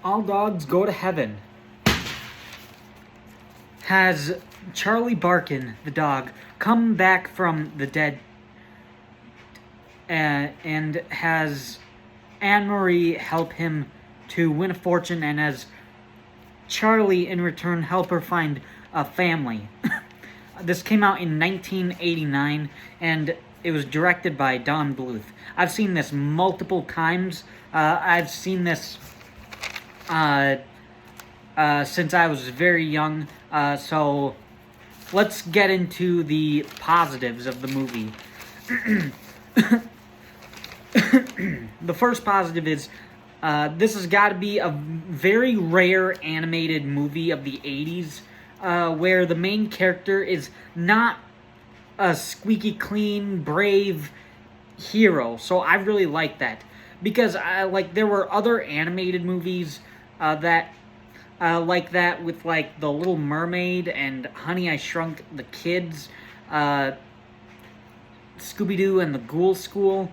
All Dogs Go to Heaven has Charlie Barkin, the dog, come back from the dead and has Anne Marie help him to win a fortune, and has Charlie in return help her find a family. This came out in 1989, and it was directed by Don Bluth. I've seen this multiple times. I've seen this since I was very young. So let's get into the positives of the movie. The first positive is this has got to be a very rare animated movie of the 80s where the main character is not a squeaky clean, brave hero. So I really like that. Because there were other animated movies that like that with like The Little Mermaid and Honey, I Shrunk the Kids, Scooby-Doo and the Ghoul School,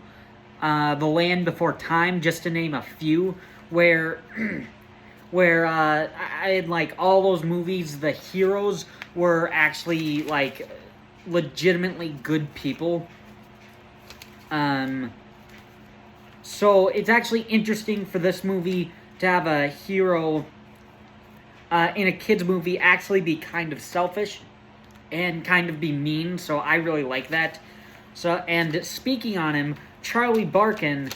The Land Before Time, just to name a few, where I had like all those movies, the heroes were actually like legitimately good people. So it's actually interesting for this movie to have a hero in a kid's movie actually be kind of selfish and kind of be mean, so I really like that. So, and speaking on him, Charlie Barkin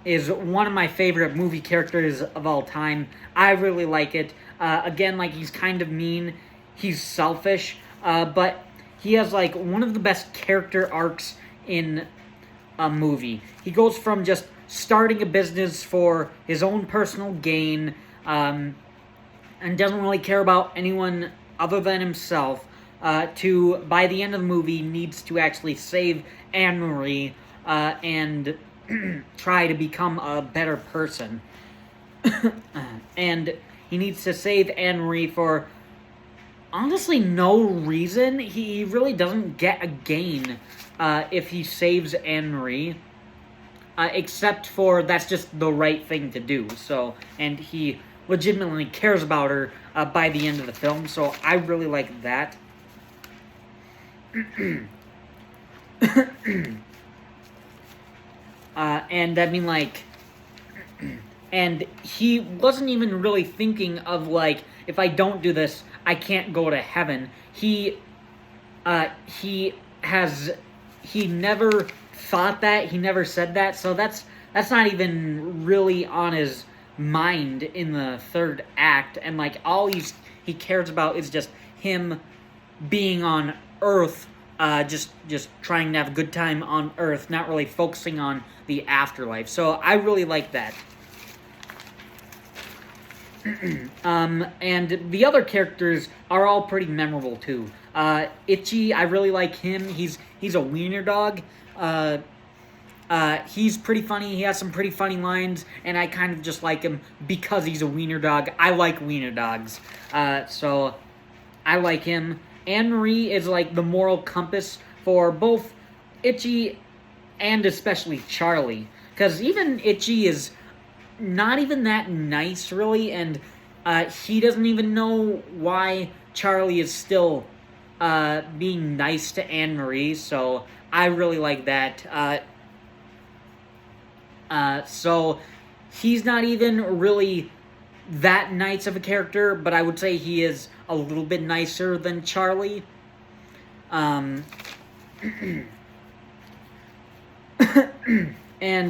is one of my favorite movie characters of all time. I really like it. Again, like, he's kind of mean, he's selfish, but he has like one of the best character arcs in a movie. He goes from just starting a business for his own personal gain, and doesn't really care about anyone other than himself, to, by the end of the movie, needs to actually save Anne Marie, and try to become a better person. And he needs to save Anne Marie for honestly no reason. He really doesn't get a gain if he saves Anne Marie, except for that's just the right thing to do. So, and he legitimately cares about her by the end of the film, so I really like that. And I mean, like, and he wasn't even really thinking of, like, if I don't do this, I can't go to heaven. He never thought that, he never said that, so that's not even really on his mind in the third act, and, like, all he cares about is just him being on Earth, just trying to have a good time on Earth, not really focusing on the afterlife. So I really like that. And the other characters are all pretty memorable too. Itchy, I really like him. He's a wiener dog. He's pretty funny. He has some pretty funny lines, and I kind of just like him because he's a wiener dog. I like wiener dogs, so I like him. Anne Marie is like the moral compass for both Itchy and especially Charlie, because even Itchy is not even that nice, really, and he doesn't even know why Charlie is still being nice to Anne Marie, so I really like that. So he's not even really that nice of a character, but I would say he is a little bit nicer than Charlie. And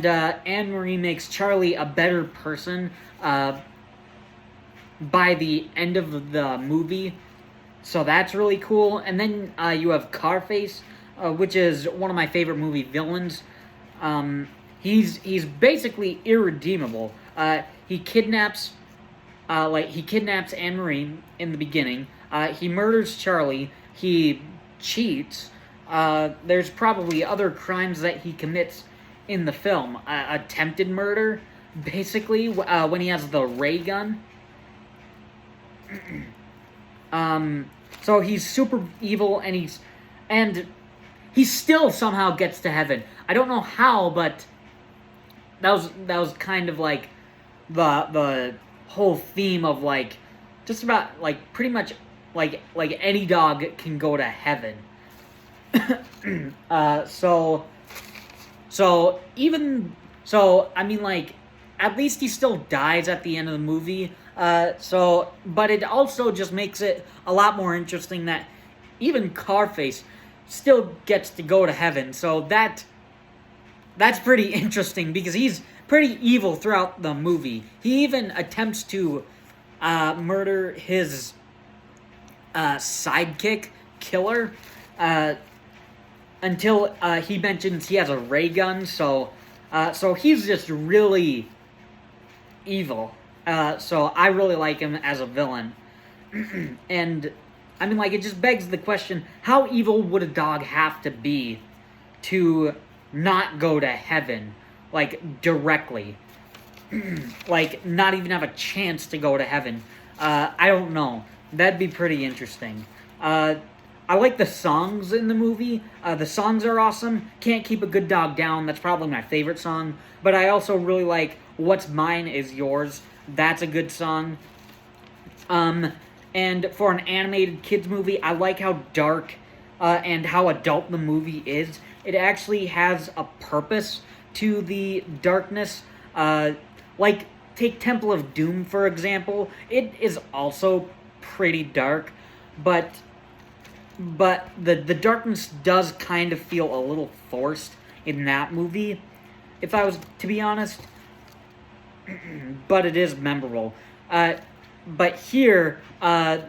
Anne Marie makes Charlie a better person by the end of the movie, so that's really cool. And then you have Carface, which is one of my favorite movie villains. He's basically irredeemable. He kidnaps Anne Marie in the beginning. He murders Charlie. He cheats. There's probably other crimes that he commits in the film. Attempted murder, basically, when he has the ray gun. So he's super evil, and he still somehow gets to heaven. I don't know how, but that was kind of like the whole theme of like just about like pretty much like any dog can go to heaven. So even so, I mean, like, at least he still dies at the end of the movie. But it also just makes it a lot more interesting that even Carface still gets to go to heaven. So that's pretty interesting because he's pretty evil throughout the movie. He even attempts to murder his sidekick, Killer, until he mentions he has a ray gun. So he's just really evil. So I really like him as a villain. And I mean, like, it just begs the question: how evil would a dog have to be to not go to heaven, like, directly? Like, not even have a chance to go to heaven. I don't know. That'd be pretty interesting. I like the songs in the movie. The songs are awesome. Can't Keep a Good Dog Down. That's probably my favorite song. But I also really like What's Mine Is Yours. That's a good song. And for an animated kids movie, I like how dark and how adult the movie is. It actually has a purpose to the darkness. Like, take Temple of Doom, for example. It is also pretty dark, but the darkness does kind of feel a little forced in that movie, if I was to be honest. But it is memorable. But here, the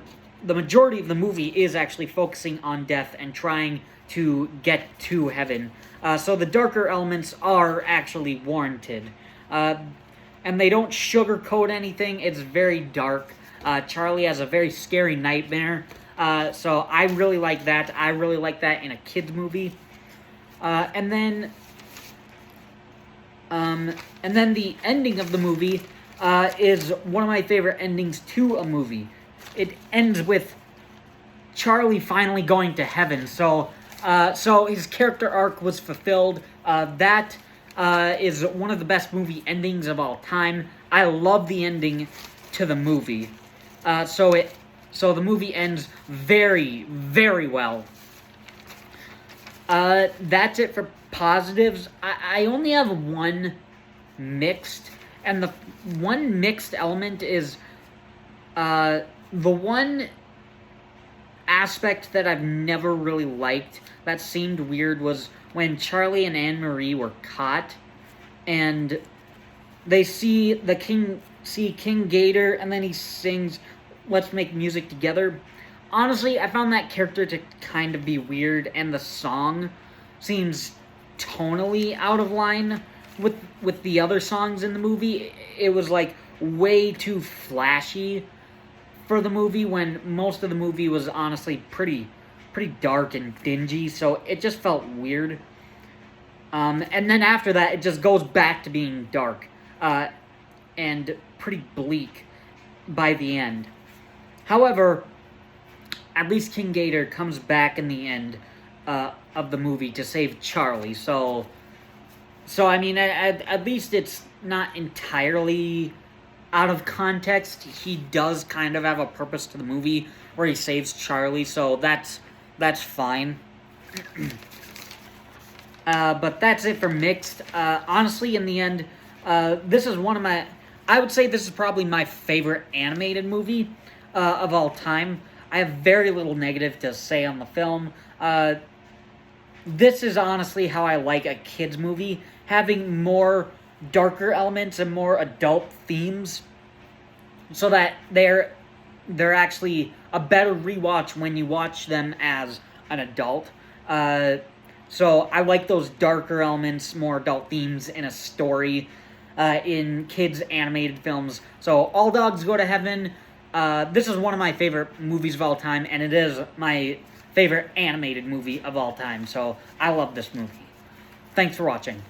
majority of the movie is actually focusing on death and trying to get to heaven. So the darker elements are actually warranted. And they don't sugarcoat anything. It's very dark. Charlie has a very scary nightmare. So I really like that. I really like that in a kids movie. And then the ending of the movie is one of my favorite endings to a movie. It ends with Charlie finally going to heaven. So his character arc was fulfilled. That is one of the best movie endings of all time. I love the ending to the movie. So the movie ends very, very well. That's it for positives. I only have one mixed, and the one mixed element is the one aspect that I've never really liked that seemed weird was when Charlie and Anne-Marie were caught, and they see King Gator, and then he sings "Let's Make Music Together." Honestly, I found that character to kind of be weird, and the song seems tonally out of line with the other songs in the movie. It was like way too flashy for the movie when most of the movie was honestly pretty dark and dingy, so it just felt weird. And then after that, it just goes back to being dark and pretty bleak by the end. However, at least King Gator comes back in the end of the movie to save Charlie. So I mean, at least it's not entirely out of context. He does kind of have a purpose to the movie where he saves Charlie, so that's fine. But that's it for mixed. Honestly, in the end, this is one of my... I would say this is probably my favorite animated movie of all time. I have very little negative to say on the film. This is honestly how I like a kids movie, having more darker elements and more adult themes, so that they're actually a better rewatch when you watch them as an adult. So I like those darker elements, more adult themes in a story in kids animated films. So All Dogs Go to Heaven. This is one of my favorite movies of all time, and it is my favorite animated movie of all time. So I love this movie. Thanks for watching.